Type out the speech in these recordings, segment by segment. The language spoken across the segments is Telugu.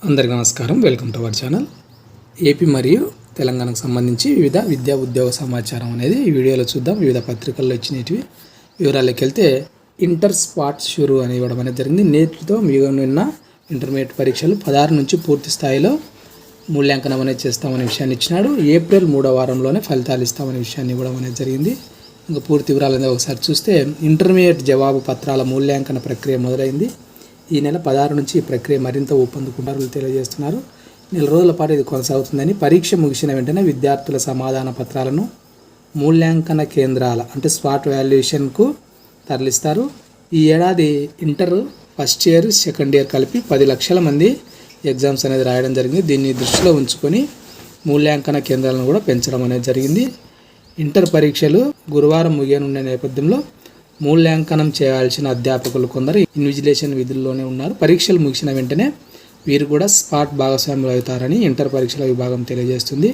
అందరికీ నమస్కారం. Welcome to our channel. AP మరియు తెలంగాణకు సంబంధించి వివిధ విద్యా ఉద్యోగ సమాచారం అనేది ఈ వీడియోలో చూద్దాం. వివిధ పత్రికల్లో ఇచ్చినవి వివరాల్లోకి వెళ్తే ఇంటర్ స్పాట్ షురూ అని ఇవ్వడం అనేది జరిగింది. నేటితో మిగిలిన ఇంటర్మీడియట్ పరీక్షలు 16 నుంచి పూర్తి స్థాయిలో మూల్యాంకనం అనేది చేస్తామనే విషయాన్ని ఇచ్చినాడు. ఏప్రిల్ 3వ వారంలోనే ఫలితాలు ఇస్తామనే విషయాన్ని ఇవ్వడం అనేది జరిగింది. ఇంకా పూర్తి వివరాలు అనేది ఒకసారి చూస్తే ఇంటర్మీడియట్ జవాబు పత్రాల మూల్యాంకన ప్రక్రియ మొదలైంది. ఈ నెల 16 నుంచి ఈ ప్రక్రియ మరింత ఊపందుకుంటారు తెలియజేస్తున్నారు. నెల రోజుల పాటు ఇది కొనసాగుతుందని, పరీక్ష ముగిసిన వెంటనే విద్యార్థుల సమాధాన పత్రాలను మూల్యాంకన కేంద్రాల అంటే స్పాట్ వాల్యుయేషన్కు తరలిస్తారు. ఈ ఏడాది inter first year second year కలిపి 10 లక్షల మంది ఎగ్జామ్స్ అనేది రాయడం జరిగింది. దీన్ని దృష్టిలో ఉంచుకొని మూల్యాంకన కేంద్రాలను కూడా పెంచడం అనేది జరిగింది. ఇంటర్ పరీక్షలు గురువారం ముగియనున్న నేపథ్యంలో మూల్యాంకనం చేయాల్సిన అధ్యాపకులు కొందరు ఇన్విజిలేషన్ విధుల్లోనే ఉన్నారు. పరీక్షలు ముగిసిన వెంటనే వీరు కూడా స్పాట్ భాగస్వాములు అవుతారని ఇంటర్ పరీక్షల విభాగం తెలియజేస్తుంది.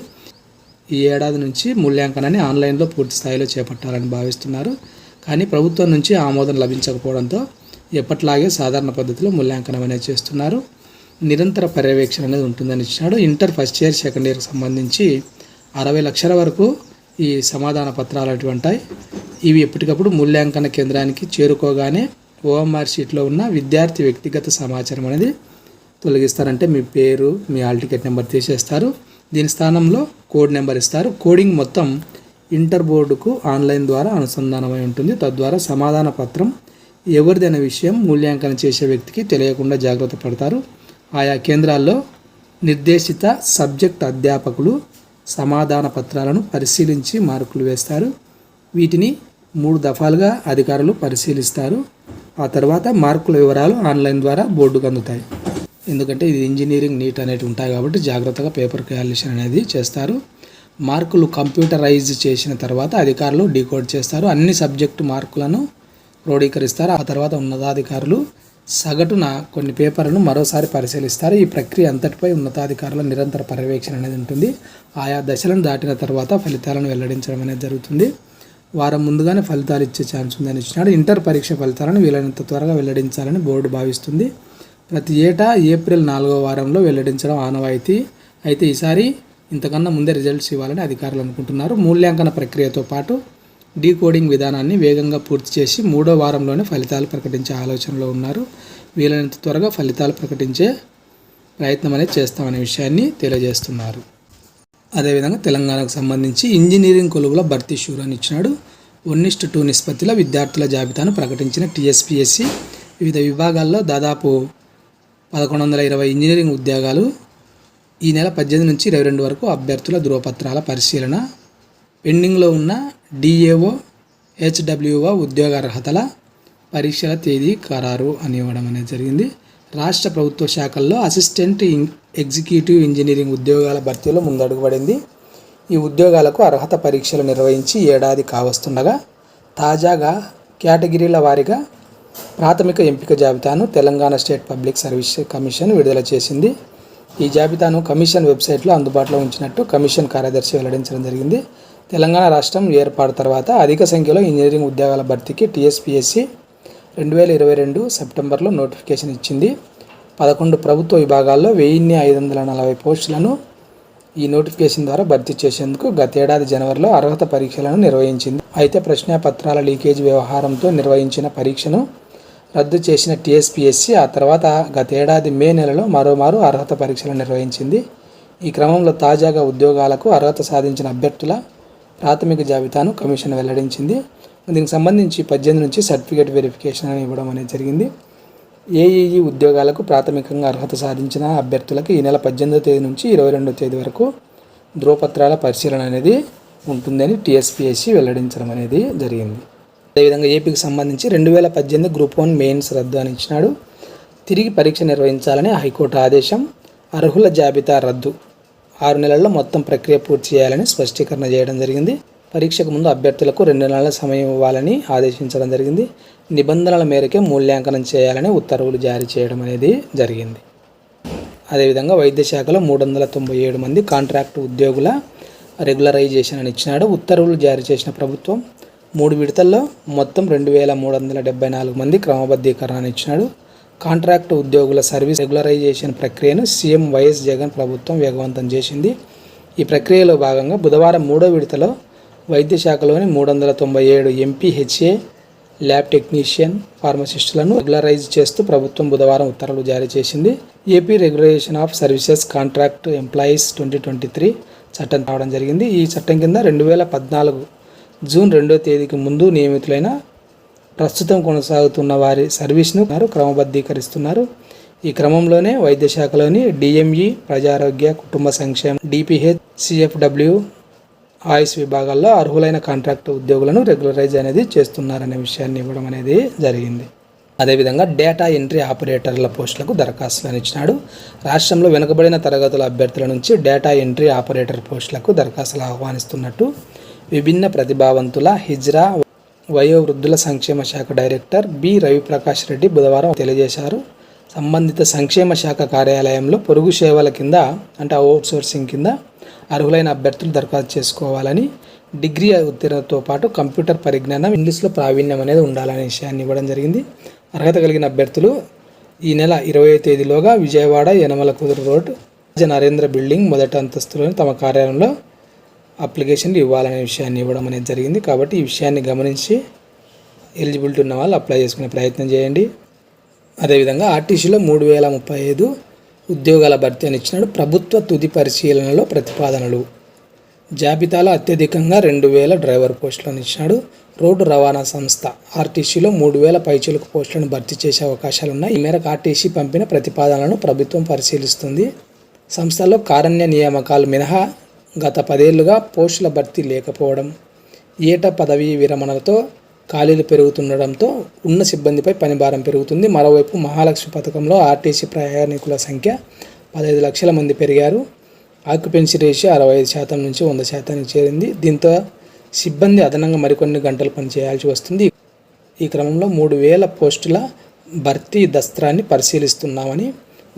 ఈ ఏడాది నుంచి మూల్యాంకనాన్ని ఆన్లైన్లో పూర్తి స్థాయిలో చేపట్టాలని భావిస్తున్నారు. కానీ ప్రభుత్వం నుంచి ఆమోదం లభించకపోవడంతో ఎప్పట్లాగే సాధారణ పద్ధతిలో మూల్యాంకనం అనేది చేస్తున్నారు. నిరంతర పర్యవేక్షణ అనేది ఉంటుందని ఇచ్చినాడు. ఇంటర్ ఫస్ట్ ఇయర్ సెకండ్ ఇయర్కి సంబంధించి 60 లక్షల వరకు ఈ సమాధాన పత్రాలు అటువంటాయి. ఇవి ఎప్పటికప్పుడు మూల్యాంకన కేంద్రానికి చేరుకోగానే ఓఎంఆర్ షీట్లో ఉన్న విద్యార్థి వ్యక్తిగత సమాచారం అనేది తొలగిస్తారంటే మీ పేరు, మీ హాల్ టికెట్ నెంబర్ తీసేస్తారు. దీని స్థానంలో కోడ్ నెంబర్ ఇస్తారు. కోడింగ్ మొత్తం ఇంటర్ బోర్డుకు ఆన్లైన్ ద్వారా అనుసంధానమై ఉంటుంది. తద్వారా సమాధాన పత్రం ఎవరిదైన విషయం మూల్యాంకనం చేసే వ్యక్తికి తెలియకుండా జాగ్రత్త పడతారు. ఆయా కేంద్రాల్లో నిర్దేశిత సబ్జెక్ట్ అధ్యాపకులు సమాధాన పత్రాలను పరిశీలించి మార్కులు వేస్తారు. వీటిని 3 దఫాలుగా అధికారులు పరిశీలిస్తారు. ఆ తర్వాత మార్కుల వివరాలు ఆన్లైన్ ద్వారా బోర్డుకు అందుతాయి. ఎందుకంటే ఇది ఇంజనీరింగ్ నీట్ అనేవి ఉంటాయి కాబట్టి జాగ్రత్తగా పేపర్ క్యాలిక్యులేషన్ అనేది చేస్తారు. మార్కులు కంప్యూటరైజ్ చేసిన తర్వాత అధికారులు డీకోడ్ చేస్తారు. అన్ని సబ్జెక్టు మార్కులను క్రోడీకరిస్తారు. ఆ తర్వాత ఉన్నతాధికారులు సగటున కొన్ని పేపర్లను మరోసారి పరిశీలిస్తారు. ఈ ప్రక్రియ అంతటిపై ఉన్నతాధికారుల నిరంతర పర్యవేక్షణ అనేది ఉంటుంది. ఆయా దశలను దాటిన తర్వాత ఫలితాలను వెల్లడించడం అనేది జరుగుతుంది. వారం ముందుగానే ఫలితాలు ఇచ్చే ఛాన్స్ ఉందని ఇచ్చినాడు. ఇంటర్ పరీక్ష ఫలితాలను వీలైనంత త్వరగా వెల్లడించాలని బోర్డు భావిస్తుంది. ప్రతి ఏటా ఏప్రిల్ 4వ వారంలో వెల్లడించడం ఆనవాయితీ. అయితే ఈసారి ఇంతకన్నా ముందే రిజల్ట్స్ ఇవ్వాలని అధికారులు అనుకుంటున్నారు. మూల్యాంకన ప్రక్రియతో పాటు డీకోడింగ్ విధానాన్ని వేగంగా పూర్తి చేసి 3వ వారంలోనే ఫలితాలు ప్రకటించే ఆలోచనలో ఉన్నారు. వీలైనంత త్వరగా ఫలితాలు ప్రకటించే ప్రయత్నం అనేది చేస్తామనే విషయాన్ని తెలియజేస్తున్నారు. అదేవిధంగా తెలంగాణకు సంబంధించి ఇంజనీరింగ్ కొలువుల భర్తీ షూర్ అని ఇచ్చినాడు. 1:2 నిష్పత్తిలో విద్యార్థుల జాబితాను ప్రకటించిన టీఎస్పీఎస్సీ వివిధ విభాగాల్లో దాదాపు 1120 ఇంజనీరింగ్ ఉద్యోగాలు ఈ నెల 18 నుంచి 22 వరకు అభ్యర్థుల ధృవపత్రాల పరిశీలన, పెండింగ్లో ఉన్న డిఏఓ, హెచ్డబ్ల్యూఓ ఉద్యోగ అర్హతల పరీక్షల తేదీ ఖరారు అని ఇవ్వడం అనేది జరిగింది. రాష్ట్ర ప్రభుత్వ శాఖల్లో అసిస్టెంట్ ఎగ్జిక్యూటివ్ ఇంజనీరింగ్ ఉద్యోగాల భర్తీలో ముందడుగు పడింది. ఈ ఉద్యోగాలకు అర్హత పరీక్షలు నిర్వహించి ఏడాది కావస్తుండగా తాజాగా కేటగిరీల వారీగా ప్రాథమిక ఎంపిక జాబితాను Telangana state public service commission విడుదల చేసింది. ఈ జాబితాను కమిషన్ వెబ్సైట్లో అందుబాటులో ఉంచినట్టు కమిషన్ కార్యదర్శి వెల్లడించడం జరిగింది. తెలంగాణ రాష్ట్రం ఏర్పాటు తర్వాత అధిక సంఖ్యలో ఇంజనీరింగ్ ఉద్యోగాల భర్తీకి టీఎస్పీఎస్సీ 2022 సెప్టెంబర్లో నోటిఫికేషన్ ఇచ్చింది. 11 ప్రభుత్వ విభాగాల్లో 1540 పోస్టులను ఈ నోటిఫికేషన్ ద్వారా భర్తీ చేసేందుకు గతేడాది జనవరిలో అర్హత పరీక్షలను నిర్వహించింది. అయితే ప్రశ్నాపత్రాల లీకేజ్ వ్యవహారంతో నిర్వహించిన పరీక్షను రద్దు చేసిన టీఎస్పీఎస్సీ ఆ తర్వాత గతేడాది మే నెలలో మరోమారు అర్హత పరీక్షలు నిర్వహించింది. ఈ క్రమంలో తాజాగా ఉద్యోగాలకు అర్హత సాధించిన అభ్యర్థుల ప్రాథమిక జాబితాను కమిషన్ వెల్లడించింది. దీనికి సంబంధించి 18 నుంచి సర్టిఫికేట్ వెరిఫికేషన్ అని ఇవ్వడం అనేది జరిగింది. ఏఈఈ ఉద్యోగాలకు ప్రాథమికంగా అర్హత సాధించిన అభ్యర్థులకు ఈ నెల 18వ తేదీ నుంచి 22వ తేదీ వరకు ధృవపత్రాల పరిశీలన అనేది ఉంటుందని టీఎస్పీఎస్సీ వెల్లడించడం అనేది జరిగింది. అదేవిధంగా ఏపీకి సంబంధించి 2018 గ్రూప్ 1 మెయిన్స్ రద్దు అని ఇచ్చినాడు. తిరిగి పరీక్ష నిర్వహించాలని హైకోర్టు ఆదేశం. అర్హుల జాబితా రద్దు, 6 నెలల్లో మొత్తం ప్రక్రియ పూర్తి చేయాలని స్పష్టీకరణ చేయడం జరిగింది. పరీక్షకు ముందు అభ్యర్థులకు 2 నెలల సమయం ఇవ్వాలని ఆదేశించడం జరిగింది. నిబంధనల మేరకే మూల్యాంకనం చేయాలని ఉత్తర్వులు జారీ చేయడం అనేది జరిగింది. అదేవిధంగా వైద్య శాఖలో 397 మంది కాంట్రాక్టు ఉద్యోగుల రెగ్యులరైజేషన్ అని ఇచ్చినాడు. ఉత్తర్వులు జారీ చేసిన ప్రభుత్వం 3 విడతల్లో మొత్తం 2374 మంది క్రమబద్ధీకరణ ఇచ్చినాడు. కాంట్రాక్ట్ ఉద్యోగుల సర్వీస్ రెగ్యులరైజేషన్ ప్రక్రియను సీఎం వైఎస్ జగన్ ప్రభుత్వం వేగవంతం చేసింది. ఈ ప్రక్రియలో భాగంగా బుధవారం 3వ విడతలో వైద్య శాఖలోని 397 ఎంపీహెచ్ఏ, ల్యాబ్ టెక్నీషియన్, ఫార్మసిస్టులను రెగ్యులరైజ్ చేస్తూ ప్రభుత్వం బుధవారం ఉత్తర్వులు జారీ చేసింది. AP regulation of services contract employees 2023 చట్టం రావడం జరిగింది. ఈ చట్టం కింద 2014 జూన్ 2వ తేదీకి ముందు నియమితులైన ప్రస్తుతం కొనసాగుతున్న వారి సర్వీస్ను క్రమబద్ధీకరిస్తున్నారు. ఈ క్రమంలోనే వైద్య శాఖలోని డిఎంఈ, ప్రజారోగ్య కుటుంబ సంక్షేమ, డిపిహెచ్, సిఎఫ్డబ్ల్యూ, ఆయుష్ విభాగాల్లో అర్హులైన కాంట్రాక్ట్ ఉద్యోగులను రెగ్యులరైజ్ అనేది చేస్తున్నారనే విషయాన్ని ఇవ్వడం అనేది జరిగింది. అదేవిధంగా డేటా ఎంట్రీ ఆపరేటర్ల పోస్టులకు దరఖాస్తులను ఇచ్చినాడు. రాష్ట్రంలో వెనుకబడిన తరగతుల అభ్యర్థుల నుంచి డేటా ఎంట్రీ ఆపరేటర్ పోస్టులకు దరఖాస్తులు ఆహ్వానిస్తున్నట్టు విభిన్న ప్రతిభావంతుల హిజ్రా వయోవృద్ధుల సంక్షేమ శాఖ డైరెక్టర్ బి రవిప్రకాష్ రెడ్డి బుధవారం తెలియజేశారు. సంబంధిత సంక్షేమ శాఖ కార్యాలయంలో పొరుగు సేవల కింద అంటే అవుట్సోర్సింగ్ కింద అర్హులైన అభ్యర్థులు దరఖాస్తు చేసుకోవాలని, డిగ్రీ ఉత్తీర్ణతో పాటు కంప్యూటర్ పరిజ్ఞానం, ఇంగ్లీష్లో ప్రావీణ్యం అనేది ఉండాలనే విషయాన్ని ఇవ్వడం జరిగింది. అర్హత కలిగిన అభ్యర్థులు ఈ నెల 20వ తేదీలోగా విజయవాడ యనమల కుదురు రోడ్ నరేంద్ర బిల్డింగ్ మొదటి అంతస్తులోని తమ కార్యాలయంలో అప్లికేషన్లు ఇవ్వాలనే విషయాన్ని ఇవ్వడం అనేది జరిగింది. కాబట్టి ఈ విషయాన్ని గమనించి ఎలిజిబిలిటీ ఉన్న వాళ్ళు అప్లై చేసుకునే ప్రయత్నం చేయండి. అదేవిధంగా ఆర్టీసీలో 3035 ఉద్యోగాల భర్తీ అని ఇచ్చినాడు. ప్రభుత్వ తుది పరిశీలనలో ప్రతిపాదనలు జాబితాలో అత్యధికంగా 2000 డ్రైవర్ పోస్టులను ఇచ్చినాడు. రోడ్డు రవాణా సంస్థ ఆర్టీసీలో 3000 పైచిలుకు పోస్టులను భర్తీ చేసే అవకాశాలున్నాయి. ఈ మేరకు ఆర్టీసీ పంపిన ప్రతిపాదనలను ప్రభుత్వం పరిశీలిస్తుంది. సంస్థలో కారుణ్య నియామకాలు మినహా గత 10 ఏళ్లుగా పోస్టుల భర్తీ లేకపోవడం, ఏటా పదవీ విరమణలతో ఖాళీలు పెరుగుతుండడంతో ఉన్న సిబ్బందిపై పని భారం పెరుగుతుంది. మరోవైపు మహాలక్ష్మి పథకంలో ఆర్టీసీ ప్రయాణికుల సంఖ్య 15 లక్షల మంది పెరిగారు. ఆక్యుపెన్సీ రేషియో 65% నుంచి 100%కి చేరింది. దీంతో సిబ్బంది అదనంగా మరికొన్ని గంటలు పనిచేయాల్సి వస్తుంది. ఈ క్రమంలో 3000 పోస్టుల భర్తీ దస్త్రాన్ని పరిశీలిస్తున్నామని,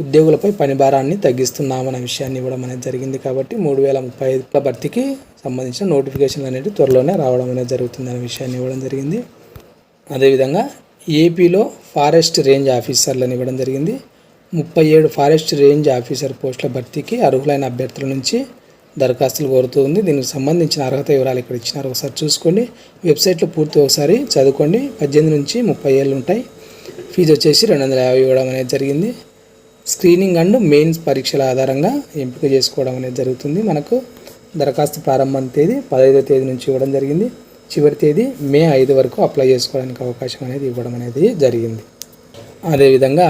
ఉద్యోగులపై పని భారాన్ని తగ్గిస్తున్నామనే విషయాన్ని ఇవ్వడం అనేది జరిగింది. కాబట్టి 3035 భర్తీకి సంబంధించిన నోటిఫికేషన్లు అనేవి త్వరలోనే రావడం అనేది జరుగుతుందనే విషయాన్ని ఇవ్వడం జరిగింది. అదేవిధంగా ఏపీలో ఫారెస్ట్ రేంజ్ ఆఫీసర్లను ఇవ్వడం జరిగింది. 37 ఫారెస్ట్ రేంజ్ ఆఫీసర్ పోస్టుల భర్తీకి అర్హులైన అభ్యర్థుల నుంచి దరఖాస్తులు కోరుతుంది. దీనికి సంబంధించిన అర్హత వివరాలు ఇక్కడ ఇచ్చినారు, ఒకసారి చూసుకోండి. వెబ్సైట్లో పూర్తి ఒకసారి చదువుకోండి. 18 నుంచి 30 ఏళ్ళు ఉంటాయి. ఫీజు వచ్చేసి 250 ఇవ్వడం అనేది జరిగింది. స్క్రీనింగ్ అండ్ మెయిన్స్ పరీక్షల ఆధారంగా ఎంపిక చేసుకోవడం అనేది జరుగుతుంది. మనకు దరఖాస్తు ప్రారంభం తేదీ 15వ తేదీ నుంచి ఇవ్వడం జరిగింది. చివరి తేదీ మే 5 వరకు అప్లై చేసుకోవడానికి అవకాశం అనేది ఇవ్వడం అనేది జరిగింది. అదేవిధంగా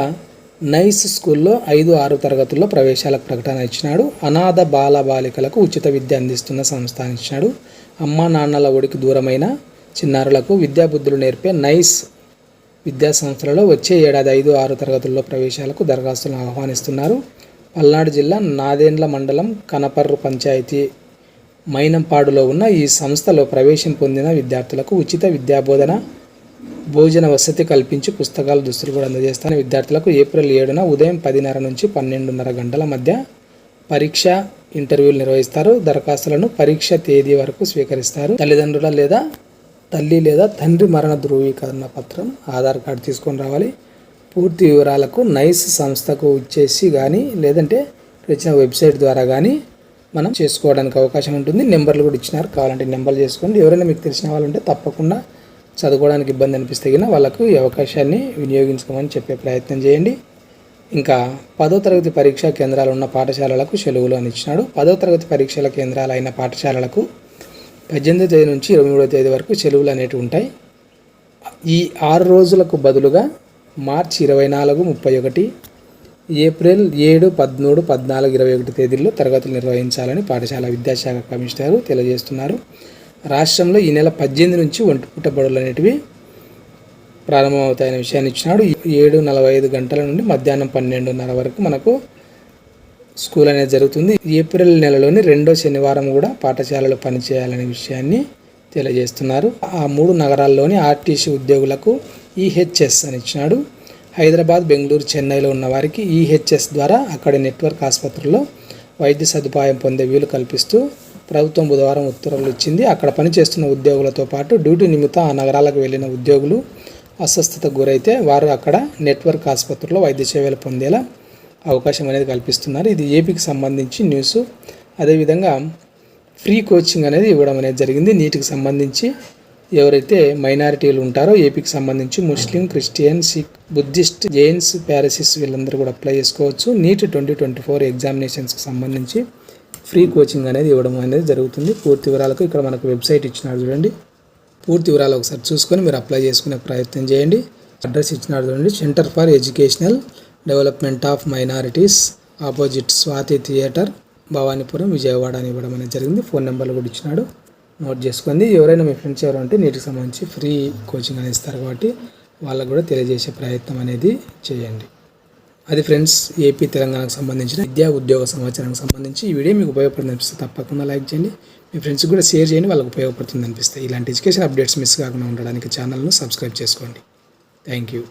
నైస్ స్కూల్లో 5-6 తరగతుల్లో ప్రవేశాలకు ప్రకటన ఇచ్చినాడు. అనాథ బాల బాలికలకు ఉచిత విద్య అందిస్తున్న సంస్థ అని ఇచ్చినాడు. అమ్మా నాన్నల ఒడికి దూరమైన చిన్నారులకు విద్యాబుద్ధులు నేర్పే నైస్ విద్యా సంస్థలలో వచ్చే ఏడాది 5-6 తరగతుల్లో ప్రవేశాలకు దరఖాస్తులను ఆహ్వానిస్తున్నారు. పల్నాడు జిల్లా నాదెండ్ల మండలం కనపర్రు పంచాయతీ మైనంపాడులో ఉన్న ఈ సంస్థలో ప్రవేశం పొందిన విద్యార్థులకు ఉచిత విద్యాబోధన, భోజన వసతి కల్పించి పుస్తకాలు, దుస్తులు కూడా అందజేస్తాను. విద్యార్థులకు ఏప్రిల్ 7న ఉదయం 10:30 నుంచి 12:30 గంటల మధ్య పరీక్ష, ఇంటర్వ్యూలు నిర్వహిస్తారు. దరఖాస్తులను పరీక్ష తేదీ వరకు స్వీకరిస్తారు. తల్లిదండ్రుల లేదా తల్లి లేదా తండ్రి మరణ ధృవీకరణ పత్రం, ఆధార్ కార్డు తీసుకొని రావాలి. పూర్తి వివరాలకు నైస్ సంస్థకు వచ్చేసి కానీ లేదంటే ఇచ్చిన వెబ్సైట్ ద్వారా కానీ మనం చేసుకోవడానికి అవకాశం ఉంటుంది. నెంబర్లు కూడా ఇచ్చినారు, కావాలంటే నెంబర్లు చేసుకోండి. ఎవరైనా మీకు తెలిసిన వాళ్ళు ఉంటే తప్పకుండా చదువుకోవడానికి ఇబ్బంది అనిపిస్తే కానీ వాళ్ళకు ఈ అవకాశాన్ని వినియోగించుకోమని చెప్పే ప్రయత్నం చేయండి. ఇంకా 10వ తరగతి పరీక్షా కేంద్రాలు ఉన్న పాఠశాలలకు సెలవులు అని ఇచ్చినాడు. 10వ తరగతి పరీక్షల కేంద్రాలు అయిన పాఠశాలలకు 18వ తేదీ నుంచి 23వ తేదీ వరకు సెలవులు అనేవి ఉంటాయి. ఈ 6 రోజులకు బదులుగా మార్చి 24, 31, ఏప్రిల్ 7, 13, 14, 21 తేదీల్లో తరగతులు నిర్వహించాలని పాఠశాల విద్యాశాఖ కమిషనర్ తెలియజేస్తున్నారు. రాష్ట్రంలో ఈ నెల 18 నుంచి ఒంటిపూట బడులు అనేటివి ప్రారంభమవుతాయనే విషయాన్ని ఇచ్చినాడు. 7:45 గంటల నుండి మధ్యాహ్నం 12:30 వరకు మనకు స్కూల్ అనేది జరుగుతుంది. ఏప్రిల్ నెలలోని 2వ శనివారం కూడా పాఠశాలలు పనిచేయాలనే విషయాన్ని తెలియజేస్తున్నారు. ఆ 3 నగరాల్లోని ఆర్టీసీ ఉద్యోగులకు ఈహెచ్ఎస్ అని ఇచ్చినాడు. హైదరాబాద్, బెంగళూరు, చెన్నైలో ఉన్న వారికి ఈహెచ్ఎస్ ద్వారా అక్కడి నెట్వర్క్ ఆసుపత్రుల్లో వైద్య సదుపాయం పొందే వీలు కల్పిస్తూ ప్రభుత్వం బుధవారం ఉత్తర్వులు ఇచ్చింది. అక్కడ పనిచేస్తున్న ఉద్యోగులతో పాటు డ్యూటీ నిమిత్తం ఆ నగరాలకు వెళ్ళిన ఉద్యోగులు అస్వస్థతకు గురైతే వారు అక్కడ నెట్వర్క్ ఆసుపత్రిలో వైద్య సేవలు పొందేలా అవకాశం అనేది కల్పిస్తున్నారు. ఇది ఏపీకి సంబంధించి న్యూస్. అదేవిధంగా ఫ్రీ కోచింగ్ అనేది ఇవ్వడం అనేది జరిగింది. నీటికి సంబంధించి ఎవరైతే మైనారిటీలు ఉంటారో ఏపీకి సంబంధించి ముస్లిం, క్రిస్టియన్, సిక్, బుద్ధిస్ట్, జైన్స్, పారసిస్ వీళ్ళందరూ కూడా అప్లై చేసుకోవచ్చు. నీట్ 2024 ఎగ్జామినేషన్స్కి సంబంధించి ఫ్రీ కోచింగ్ అనేది ఇవ్వడం అనేది జరుగుతుంది. పూర్తి వివరాలకు ఇక్కడ మనకు వెబ్సైట్ ఇచ్చినారు చూడండి. పూర్తి వివరాలు ఒకసారి చూసుకొని మీరు అప్లై చేసుకునే ప్రయత్నం చేయండి. అడ్రస్ ఇచ్చినారు చూడండి. Centre for educational development of minorities, opposite Swathi theatre, Bhavanipuram, Vijayawada అని ఇవ్వడం అనేది జరిగింది. ఫోన్ నెంబర్లు కూడా ఇచ్చినాడు, నోట్ చేసుకోండి. ఎవరైనా మీ ఫ్రెండ్స్ ఎవరు అంటే నీటికి సంబంధించి ఫ్రీ కోచింగ్ అనేది ఇస్తారు కాబట్టి వాళ్ళకు కూడా తెలియజేసే ప్రయత్నం అనేది చేయండి. అది ఫ్రెండ్స్, ఏపీ తెలంగాణకు సంబంధించిన విద్యా ఉద్యోగ సమాచారానికి సంబంధించి ఈ వీడియో మీకు ఉపయోగపడుతుంది అనిపిస్తే తప్పకుండా లైక్ చేయండి. మీ ఫ్రెండ్స్కి కూడా షేర్ చేయండి, వాళ్ళకి ఉపయోగపడుతుంది అనిపిస్తే. ఇలాంటి ఎడ్యుకేషన్ అప్డేట్స్ మిస్ కాకుండా ఉండడానికి ఛానల్ను సబ్స్క్రైబ్ చేసుకోండి. Thank you.